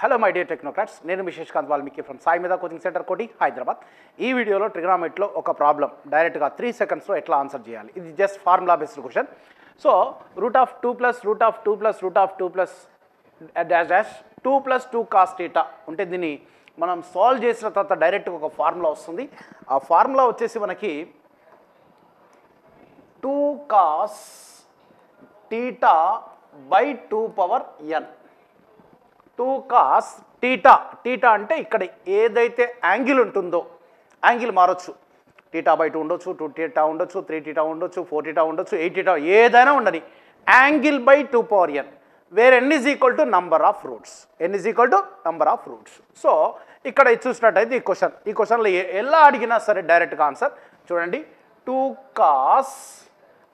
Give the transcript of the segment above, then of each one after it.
Hello my dear technocrats, నేను విశేషకాంత్ Valmiki from Sai మీద coaching centre కోటి హైదరాబాద్. ఈ వీడియోలో ట్రిగ్నామెట్రీలో ఒక ప్రాబ్లం డైరెక్ట్గా 3 సెకండ్స్లో ఎట్లా ఆన్సర్ చేయాలి. ఇది just formula based question. So √2 + √2 + √2 plus dash dash 2 + 2 cos θ ఉంటే దీన్ని మనం సాల్వ్ చేసిన తర్వాత డైరెక్ట్గా ఒక ఫార్ములా వస్తుంది. ఆ ఫార్ములా వచ్చేసి మనకి 2 cos θ/2n. 2 cos θ అంటే ఇక్కడ ఏదైతే యాంగిల్ ఉంటుందో యాంగిల్ మారొచ్చు. θ/2 ఉండొచ్చు, 2θ ఉండొచ్చు, 3θ ఉండొచ్చు, 4θ ఉండొచ్చు, 8θ ఏదైనా ఉండని angle by 2n where n is equal to number of roots. n is equal to number of roots. So ఇక్కడ చూసినట్టయితే ఈ క్వశ్చన్లో ఎలా అడిగినా సరే డైరెక్ట్గా ఆన్సర్ చూడండి. 2 cos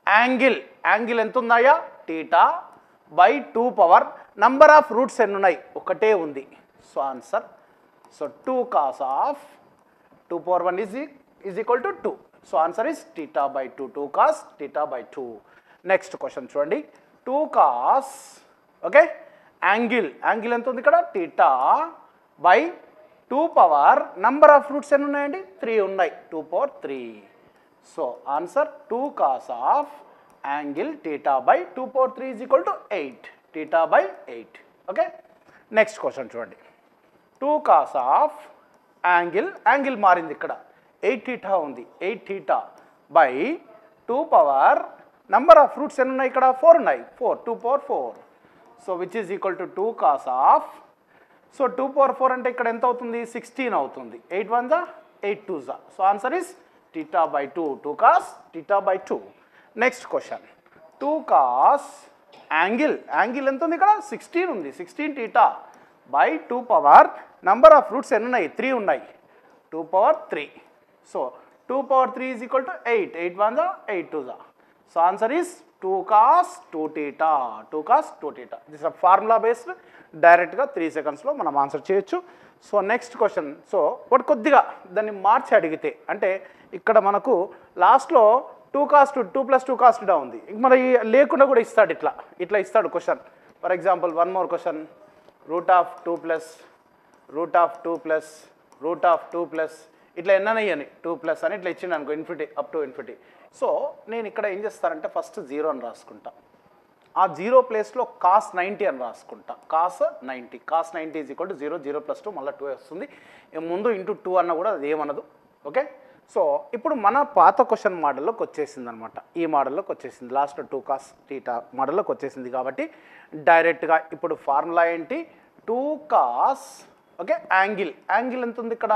యాంగిల్ ఎంత ఉందాయా θ/2 పవర్ నంబర్ ఆఫ్ రూట్స్ ఎన్ని ఉన్నాయి, ఒకటే ఉంది. So answer 2 cos of 2^1 is equal to 2. So answer is θ/2. 2 cos θ/2. Next question చూడండి. 2 cos ఓకే యాంగిల్ ఎంత ఉంది ఇక్కడ θ/2 పవర్ నంబర్ ఆఫ్ రూట్స్ ఎన్ని ఉన్నాయండి, 3 ఉన్నాయి, 2^3. So answer 2 cos of angle θ/2^3 is equal to 8. θ/8. Okay. Next question చూడండి. 2 cos of angle మారింది, ఇక్కడ 8θ ఉంది. 8θ/2 పవర్ నంబర్ ఆఫ్ రూట్స్ ఎన్ని ఉన్నాయి, ఇక్కడ 4 ఉన్నాయి, 4, 2^4. So which is equal to 2 cos of 2^4 అంటే ఇక్కడ ఎంత అవుతుంది, 16 అవుతుంది. 8 1 8 2. So answer is θ/2. 2 cos θ/2. Next question. 2 cos angle ఎంత ఉంది, ఇక్కడ 16 ఉంది. 16θ/2 పవర్ నంబర్ ఆఫ్ రూట్స్ ఎన్ని ఉన్నాయి, 3 ఉన్నాయి, 2^3. So 2^3 is equal to 8. 8 1 8 2. So answer is 2 cos 2θ. 2 cos 2θ. This are formula based. డైరెక్ట్గా 3 సెకండ్స్లో మనం ఆన్సర్ చేయొచ్చు. So next question. సో ఒకటి కొద్దిగా దాన్ని మార్చి అడిగితే, అంటే ఇక్కడ మనకు లాస్ట్లో 2 cos 2 + 2 cos θ ఉంది. మరి లేకుండా కూడా ఇస్తాడు, ఇట్లా ఇస్తాడు question. For example one more question. √2 + √2 ఇట్లా ఎన్నయ్యని 2+ అని ఇట్లా ఇచ్చిండు అనుకో, infinity up to infinity. So నేను ఇక్కడ ఏం చేస్తానంటే ఫస్ట్ 0 అని రాసుకుంటా. ఆ 0 ప్లేస్లో cos 90 అని రాసుకుంటా. cos 90 ఈజ్ ఈక్వల్ టు 0, 0 + 2 మళ్ళీ 2 వస్తుంది. ముందు ఇంటూ 2 అన్న కూడా అది ఏమనదు. ఓకే. సో ఇప్పుడు మన పాత క్వశ్చన్ మోడల్లోకి వచ్చేసింది అనమాట. ఈ మోడల్లోకి వచ్చేసింది, లాస్ట్ 2 cos θ మోడల్లోకి వచ్చేసింది. కాబట్టి డైరెక్ట్గా ఇప్పుడు ఫార్ములా ఏంటి, 2 cos ఓకే యాంగిల్ ఎంత ఉంది ఇక్కడ,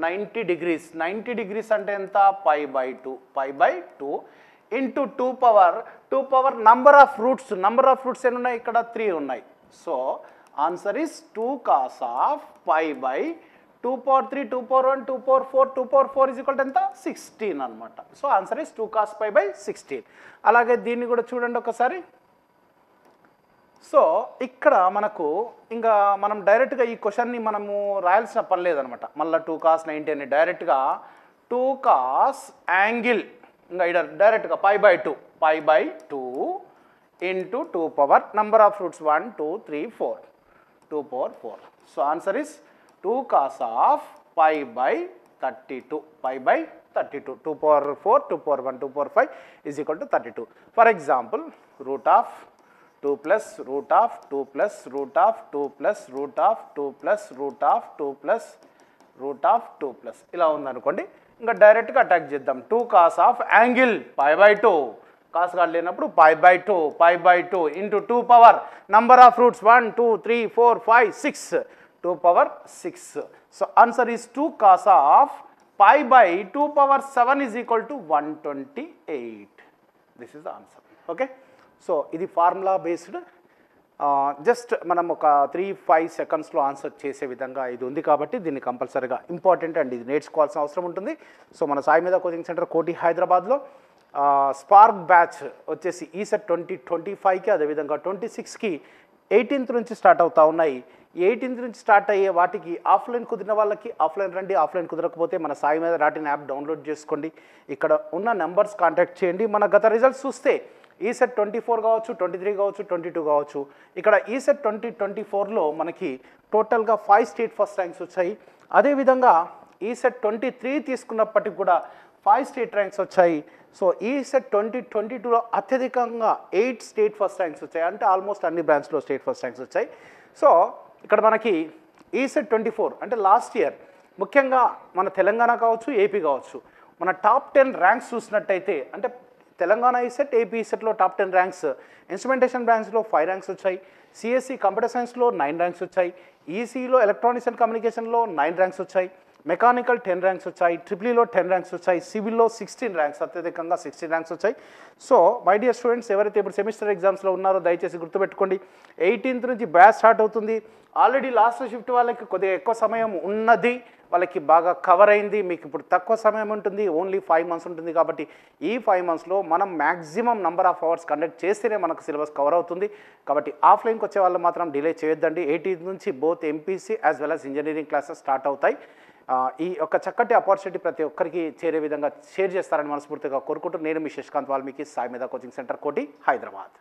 90 degrees. 90 degrees అంటే ఎంత, π/2 into 2 power number of roots ఎన్ని ఉన్నాయి, ఇక్కడ 3 ఉన్నాయి. So answer is 2 cos of π/2^3, 2^1, 2^4, 2^4 is equal to ఎంత, 16 అనమాట. So answer is 2 cos π/16. అలాగే దీన్ని కూడా చూడండి ఒకసారి. సో ఇక్కడ మనకు ఇంకా మనం డైరెక్ట్గా ఈ క్వశ్చన్ని మనము రాయాల్సిన పని లేదనమాట. మళ్ళీ 2 cos 90 అని డైరెక్ట్గా 2 cos యాంగిల్ ఇంకా ఇక్కడ డైరెక్ట్గా π/2 into 2 power number of roots 1 2 3 4, 2^4. So answer is 2 cos of π/32. 2^4, 2^1, 2^5 is equal to 32. For example √2 + √2 + √2 + √2 ఇలా ఉందనుకోండి. ఇంకా డైరెక్ట్గా అటాక్ చేద్దాం. 2 cos of angle π/2, cos card లేనప్పుడు π/2 into 2 power number of roots 1 2 3 4 5 6, 2^6. So answer is 2 cos of π/2^7 is equal to 128. This is the answer. Okay. So ఇది formula based. Just మనం ఒక 3-5 సెకండ్స్లో ఆన్సర్ చేసే విధంగా ఇది ఉంది. కాబట్టి దీన్ని కంపల్సరీగా ఇంపార్టెంట్ అండ్ ఇది నేర్చుకోవాల్సిన అవసరం ఉంటుంది. సో మన సాయి మీద కోచింగ్ సెంటర్ కోటి హైదరాబాద్లో స్పార్క్ బ్యాచ్ వచ్చేసి ఈ సెట్ 2025కి, అదేవిధంగా 26కి 18th నుంచి స్టార్ట్ అవుతూ ఉన్నాయి. 18th నుంచి స్టార్ట్ అయ్యే వాటికి ఆఫ్లైన్ కుదిరిన వాళ్ళకి ఆఫ్లైన్ రండి. ఆఫ్లైన్ కుదరకపోతే మన సాయి మీద .in యాప్ డౌన్లోడ్ చేసుకోండి. ఇక్కడ ఉన్న నెంబర్స్ కాంటాక్ట్ చేయండి. మన గత రిజల్ట్స్ చూస్తే ఈసెట్ 24 కావచ్చు, 23 కావచ్చు, 22 కావచ్చు. ఇక్కడ ఈసెట్ 2024లో మనకి టోటల్గా 5 స్టేట్ ఫస్ట్ ర్యాంక్స్ వచ్చాయి. అదేవిధంగా ఈసెట్ 23 తీసుకున్నప్పటికి కూడా 5 స్టేట్ ర్యాంక్స్ వచ్చాయి. సో ఈసెట్ 2022లో అత్యధికంగా 8 స్టేట్ ఫస్ట్ ర్యాంక్స్ వచ్చాయి. అంటే ఆల్మోస్ట్ అన్ని బ్రాంచ్లో స్టేట్ ఫస్ట్ ర్యాంక్స్ వచ్చాయి. సో ఇక్కడ మనకి ఈసెట్ 24 అంటే లాస్ట్ ఇయర్ ముఖ్యంగా మన తెలంగాణ కావచ్చు, ఏపీ కావచ్చు, మన టాప్ 10 ర్యాంక్స్ చూసినట్టయితే అంటే తెలంగాణ ఈసెట్, ఏపీ ఈసెట్లో టాప్ 10 ర్యాంక్స్, ఇన్స్ట్రుమెంటేషన్ బ్రాంచ్లో 5 ర్యాంక్స్ వచ్చాయి, సిఎస్సి కంప్యూటర్ సైన్స్లో 9 ర్యాంక్స్ వచ్చాయి, ఈసీలో ఎలక్ట్రానిక్స్ అండ్ కమ్యూనికేషన్లో 9 ర్యాంక్స్ వచ్చాయి, మెకానికల్ 10 ర్యాంక్స్ వచ్చాయి, ట్రిపుల్ఈలో 10 ర్యాంక్స్ వచ్చాయి, సివిల్లో 16 ర్యాంక్స్, అత్యధికంగా 16 ర్యాంక్స్ వచ్చాయి. సో మై డియర్ స్టూడెంట్స్, ఎవరైతే ఇప్పుడు సెమిస్టర్ ఎగ్జామ్స్లో ఉన్నారో దయచేసి గుర్తుపెట్టుకోండి, 18th నుంచి బ్యాచ్ స్టార్ట్ అవుతుంది. ఆల్రెడీ లాస్ట్ షిఫ్ట్ వాళ్ళకి కొద్దిగా ఎక్కువ సమయం ఉన్నది, వాళ్ళకి బాగా కవర్ అయింది. మీకు ఇప్పుడు తక్కువ సమయం ఉంటుంది, ఓన్లీ 5 months ఉంటుంది. కాబట్టి ఈ 5 monthsలో మనం maximum number of hours conduct చేస్తేనే మనకు సిలబస్ కవర్ అవుతుంది. కాబట్టి ఆఫ్లైన్కి వచ్చే వాళ్ళు మాత్రం డిలే చేయొద్దండి. 18th నుంచి both MPC as well as engineering classes start అవుతాయి. ఈ యొక్క చక్కటి ఆపర్చునిటీ ప్రతి ఒక్కరికి చేరే విధంగా షేర్ చేస్తారని మనస్ఫూర్తిగా కోరుకుంటూ నేను మీ శశికాంత్ వాల్మీకి సాయి మీద కోచింగ్ సెంటర్ కోటి, హైదరాబాద్.